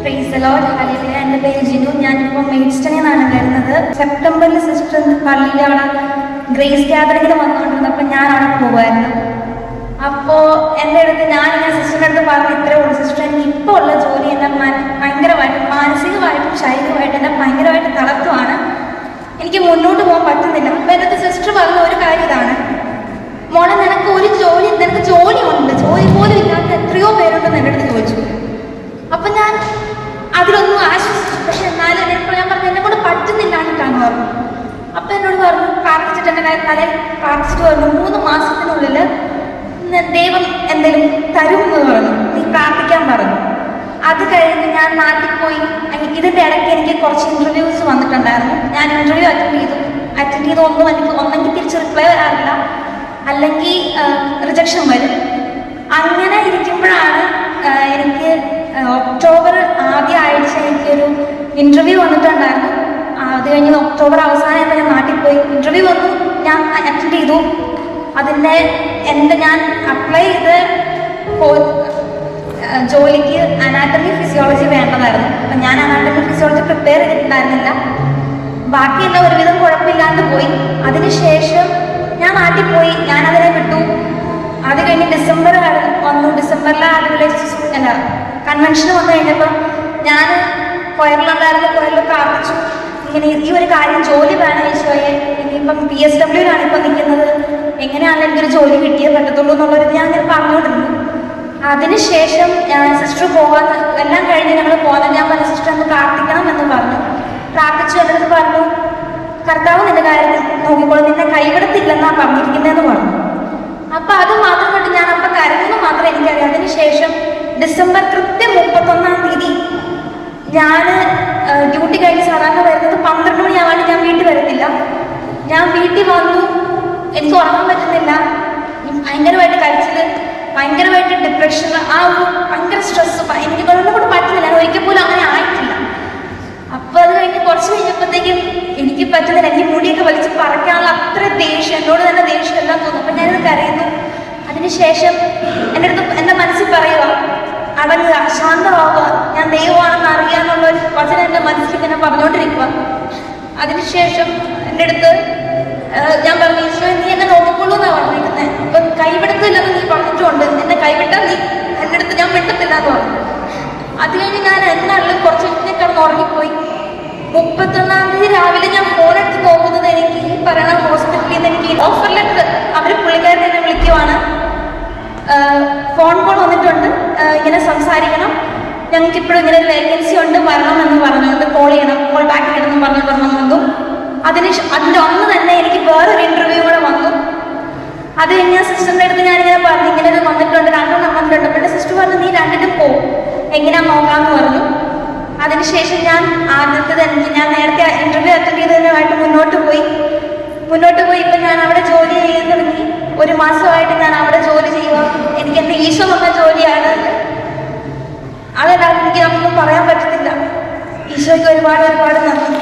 Praise the Lord, hallelujah. എൻ്റെ പേര് ജിനു. ഞാനിപ്പോൾ മെയ്ഡ്സ്റ്റണിൽ നിന്നാണ് വരുന്നത്. സെപ്റ്റംബറിൽ സിസ്റ്റർ പള്ളിയിൽ അവിടെ ഗ്രേസ് ഗ്യാതറിങ്ങിന് വന്നുകൊണ്ടിരുന്നപ്പോൾ ഞാൻ അവിടെ പോകുമായിരുന്നു. അപ്പോൾ എൻ്റെ അടുത്ത് ഞാനിങ്ങനെ സിസ്റ്ററിൻ്റെ അടുത്ത് പറഞ്ഞു, ഇത്രേ ഉള്ളൂ സിസ്റ്റർ, എനിക്ക് ഇപ്പോൾ ഉള്ള ജോലി എന്നെ ഭയങ്കരമായിട്ട് മാനസികമായിട്ടും ശാരീരികമായിട്ടും എന്നെ ഭയങ്കരമായിട്ട് തളർത്തുവാണ്, എനിക്ക് മുന്നോട്ട് പോകാൻ പറ്റുന്നില്ല. അപ്പോൾ എൻ്റെ അടുത്ത് സിസ്റ്റർ പറഞ്ഞ ഒരു കാര്യം ഇതാണ്: മോളെ, നിനക്ക് ജോലി ഉണ്ട്, ജോലി പോലും ഇല്ലാത്ത എത്രയോ പേരുണ്ടെന്ന് എൻ്റെ അടുത്ത് ചോദിച്ചു. അപ്പം ഞാൻ അതിലൊന്നും ആശ്വസിച്ചു. പക്ഷെ എന്നാലും ഞാൻ പറഞ്ഞു എന്നെ കൊണ്ട് പറ്റുന്നില്ലാഞ്ഞിട്ടാണ് പറഞ്ഞു. അപ്പം എന്നോട് പറഞ്ഞു, പ്രാർത്ഥിച്ചിട്ട് എൻ്റെ തലയിൽ പ്രാർത്ഥിച്ചിട്ട് പറഞ്ഞു, 3 മാസത്തിനുള്ളിൽ ദൈവം എന്തെങ്കിലും തരുമെന്ന് പറഞ്ഞു, നീ പ്രാർത്ഥിക്കാൻ പറഞ്ഞു. അത് കഴിഞ്ഞ് ഞാൻ നാട്ടിൽ പോയി. ഇതിൻ്റെ ഇടയ്ക്ക് എനിക്ക് കുറച്ച് ഇൻ്റർവ്യൂസ് വന്നിട്ടുണ്ടായിരുന്നു. ഞാൻ ഇൻ്റർവ്യൂ അറ്റൻഡ് ചെയ്ത് ഒന്നെങ്കിൽ തിരിച്ച് റിപ്ലൈ വരാറില്ല, അല്ലെങ്കിൽ റിജക്ഷൻ വരും. അങ്ങനെ ഇരിക്കുമ്പോഴാണ് എനിക്ക് ഒക്ടോബർ ആദ്യ ആഴ്ച എനിക്കൊരു ഇൻ്റർവ്യൂ വന്നിട്ടുണ്ടായിരുന്നു. അത് കഴിഞ്ഞ് ഒക്ടോബർ അവസാനമായപ്പോൾ ഞാൻ നാട്ടിൽ പോയി. ഇൻ്റർവ്യൂ വന്നു, ഞാൻ അറ്റൻഡ് ചെയ്തു. അതിൻ്റെ ഞാൻ അപ്ലൈ ചെയ്ത് ജോലിക്ക് അനാറ്റമി ഫിസിയോളജി വേണ്ടതായിരുന്നു. അപ്പം ഞാൻ അനാറ്റമി ഫിസിയോളജി പ്രിപ്പയർ ചെയ്തിട്ടുണ്ടായിരുന്നില്ല. ബാക്കിയെല്ലാം ഒരുവിധം കുഴപ്പമില്ലാണ്ട് പോയി. അതിനുശേഷം ഞാൻ നാട്ടിൽ പോയി, ഞാനതിനെ വിട്ടു. അത് കഴിഞ്ഞ് ഡിസംബർ വന്നു. ഡിസംബറിൽ കൺവെൻഷന് വന്നു കഴിഞ്ഞപ്പോൾ ഞാൻ കൊയറിലുണ്ടായിരുന്ന കൊയറിൽ പ്രാർത്ഥിച്ചു, ഇങ്ങനെ ഈ ഒരു കാര്യം, ജോലി വേണം ഈശോയെ, ഇനിയിപ്പം PSWയിലാണ് ഇപ്പം നിൽക്കുന്നത്, എങ്ങനെയാണെങ്കിലും എനിക്കൊരു ജോലി കിട്ടിയേ പറ്റത്തുള്ളൂ എന്നുള്ളൊരു ഞാൻ ഇങ്ങനെ പറഞ്ഞുകൊണ്ടിരുന്നു. അതിനുശേഷം സിസ്റ്റർ എല്ലാം കഴിഞ്ഞ് ഞങ്ങൾ പോകുന്നത്, ഞാൻ പറഞ്ഞു സിസ്റ്റർ ഒന്ന് പ്രാർത്ഥിക്കണം എന്ന് പറഞ്ഞു. പ്രാർത്ഥിച്ചു. എൻ്റെ അടുത്ത് പറഞ്ഞു, കർത്താവ് നിന്റെ കാര്യം നോക്കിക്കോളും, നിന്നെ കൈവിടത്തില്ലെന്നാണ് പറഞ്ഞിരിക്കുന്നതെന്ന് പറഞ്ഞു. അപ്പം അത് മാത്രം കൊണ്ട് ഞാൻ അപ്പം കരഞ്ഞെന്ന് മാത്രമേ എനിക്കറിയാം. അതിനുശേഷം ഡിസംബർ കൃത്യം 31-ാം തീയതി ഞാൻ ഡ്യൂട്ടി കഴിഞ്ഞ് സാധാരണ വരുന്നത് 12 മണിയാവാണ്ട് ഞാൻ വീട്ടിൽ വരത്തില്ല. ഞാൻ വീട്ടിൽ വന്നു, എനിക്ക് ഉറങ്ങാൻ പറ്റുന്നില്ല, ഭയങ്കരമായിട്ട് കരച്ചിൽ, ഭയങ്കരമായിട്ട് ഡിപ്രഷൻ, ആ ഒരു ഭയങ്കര സ്ട്രെസ്, എനിക്ക് കൊണ്ട് പറ്റുന്നില്ല. ഞാൻ ഒരിക്കൽ പോലും അങ്ങനെ ആയിട്ടില്ല. അപ്പോൾ അത് കഴിഞ്ഞ് കുറച്ച് കഴിഞ്ഞപ്പോഴത്തേക്കും എനിക്ക് പറ്റുന്നില്ല, എനിക്ക് മുടിയൊക്കെ വലിച്ച് പറിക്കാനുള്ള അത്ര ദേഷ്യം, എന്നോട് തന്നെ ദേഷ്യം എല്ലാം തോന്നും. അപ്പം ഞാനിത് കരയുന്നു. അതിനുശേഷം എൻ്റെ മനസ്സിൽ പറയുക, അടങ്ങുക, ശാന്തമാവുക, ഞാൻ ദൈവമാണെന്ന് അറിയാമെന്നുള്ളൊരു വചനം എൻ്റെ മനസ്സിൽ ഇങ്ങനെ പറഞ്ഞുകൊണ്ടിരിക്കുക. അതിനുശേഷം എൻ്റെ അടുത്ത് ഞാൻ പറഞ്ഞു, ഈശോ നീ എന്നെ നോക്കിക്കൊള്ളൂ എന്നാണ് പറഞ്ഞിരിക്കുന്നത്. അപ്പം കൈവിടത്തില്ലെന്ന് നീ പറഞ്ഞിട്ടുണ്ട്, എന്നെ കൈവിട്ടാൽ നീ എൻ്റെ അടുത്ത് ഞാൻ വിട്ടത്തില്ല എന്ന് പറഞ്ഞു. അത് കഴിഞ്ഞ് ഞാൻ എന്നാലും കുറച്ച് കഴിഞ്ഞ് കിടന്ന് ഉറങ്ങിപ്പോയി. 31-ാം തീയതി രാവിലെ ഞാൻ ഫോണെടുത്ത് നോക്കുന്നത്, എനിക്ക് ഈ പറയണ ഹോസ്പിറ്റലിൽ നിന്ന് എനിക്ക് ഓഫർ ലെറ്റർ, അവർ പുള്ളിക്കാരൻ എന്നെ വിളിക്കുവാണ്, ഫോൺ കോൾ വന്നിട്ടുണ്ട്, ഇങ്ങനെ സംസാരിക്കണം, ഞങ്ങൾക്കിപ്പോഴും ഇങ്ങനെ ഒരു വേക്കൻസി ഉണ്ട്, വരണമെന്ന് പറഞ്ഞുകൊണ്ട് കോൾ ബാക്ക് ചെയ്യണമെന്ന് പറഞ്ഞു വന്നു. അതിൻ്റെ അന്ന് തന്നെ എനിക്ക് വേറൊരു ഇൻ്റർവ്യൂ കൂടെ വന്നു. അത് കഴിഞ്ഞ് സിസ്റ്ററിൻ്റെ അടുത്ത് ഞാനിങ്ങനെ പറഞ്ഞു, ഇങ്ങനെ ഒരു വന്നിട്ടുണ്ട്, 2 വന്നിട്ടുണ്ട്. അപ്പോൾ സിസ്റ്റർ പറഞ്ഞു, നീ 2-നും പോകും, എങ്ങനെയാ നോക്കാമെന്ന് പറഞ്ഞു. അതിനുശേഷം ഞാൻ ഞാൻ നേരത്തെ ഇൻ്റർവ്യൂ അറ്റൻഡ് ചെയ്തതിനുമായിട്ട് മുന്നോട്ട് പോയി. ഇപ്പം ഞാൻ അവിടെ ജോലി ചെയ്യാൻ തുടങ്ങി. 1 മാസമായിട്ട് ഞാൻ അവിടെ ജോലി ചെയ്യുക. എനിക്ക് എൻ്റെ ഈശോ തന്ന ജോലിയാണ്. അതെല്ലാം നമുക്കൊന്നും പറയാൻ പറ്റത്തില്ല. ഈശോയ്ക്ക് ഒരുപാട് നന്ദി.